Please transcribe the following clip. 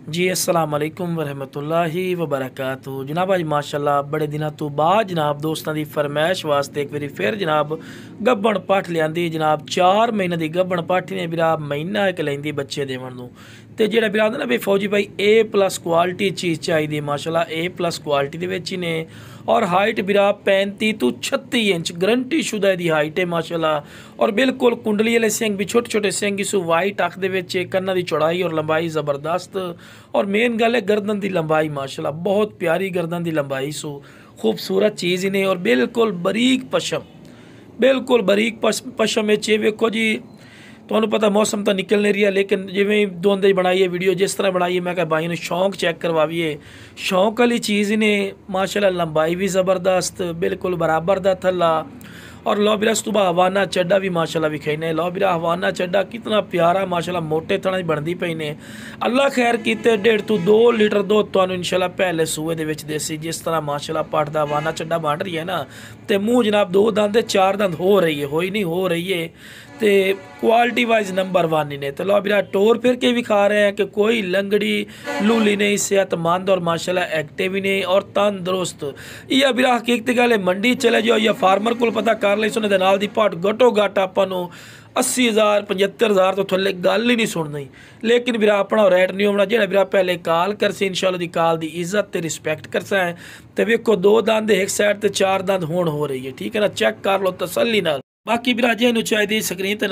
जी अस्सलाम वालेकुम वरहमतुल्लाहि वबरकातुहू। जनाब अज माशाल्लाह बड़े दिनों तो बाद जनाब दोस्तों की फरमाइश वास्ते एक बारी फिर जनाब गब्बन पठ लियांदी। जनाब 4 महीने की गब्बन पठ ने बिरा महीना एक लेंदी बच्चे देवन नूं। तो जेड़ा बिरा आंदा ना भी फौजी भाई A+ क्वालिटी चीज़ चाहिए माशाल्लाह A+ क्वालिटी दे विच ही ने। और हाइट बिरा 35 तो 36 इंच गारंटी शुदा दी हाइट है माशाल्लाह। और बिल्कुल कुंडली वाले सिंह भी छोटे छोटे सिंह इसू वाइट अख दे विच कन्ना दी चौड़ाई और लंबाई ज़बरदस्त। और मेन गल है गर्दन की लंबाई माशाल्लाह बहुत प्यारी गर्दन की लंबाई सो खूबसूरत चीज़ ही ने। और बिल्कुल बरीक पशम, बिल्कुल बरीक पशम ये वेखो जी। तुहानू पता मौसम तो निकल नहीं रहा, लेकिन जिमें दोंदे बनाइए वीडियो जिस तरह बनाइए मैं क्या भाई ने शौक चेक करवाइए। शौक वाली चीज़ ने माशाल्लाह, लंबाई भी ज़बरदस्त बिल्कुल बराबर दा थल्ला। और लो बिरा सुबह हवाना चड्डा भी माशाल्लाह विखाई लो बिरा हवाना चड्डा कितना प्यारा माशाल्लाह मोटे थणा बनती पई ने। अल्लाह खैर कीते 1.5 तो 2 लीटर दुध तुहानू इंशाल्लाह पहले सूए दे विच देसी जिस तरह माशाल्लाह पट दा हवाना चड्डा बन रही है ना। तो मूँह जनाब 2 दंद 4 दंद हो रही है, होई नहीं हो रही है। तो क्वालिटी वाइज नंबर 1 ही ने। तो लो बिरा टोर फिर के भी खा रहे हैं कि कोई लंगड़ी लूली नहीं, सेहतमंद और माशाल्लाह एक्टिव ही नहीं और तंदुरुस्त। यह बिरा हकीकत गल है, मंडी चले जाओ या फार्मर को पता कर ली सुने नाल दी पट घटो घट आपां नूं 80,000 75,000 तो थल्ले गल ही नहीं सुननी। लेकिन बिरा अपना रेट नहीं होना जो बिरा पहले कॉल करसी इंशाल्लाह दी कॉल दी इज्जत ते रिस्पैक्ट करसा है। तो वेखो 2 दंद एक साइड ते 4 दंद होण हो रही है, ठीक है ना। चेक कर लो तसल्ली नाल। बाकी बिरा जे चाहिए स्क्रीन ते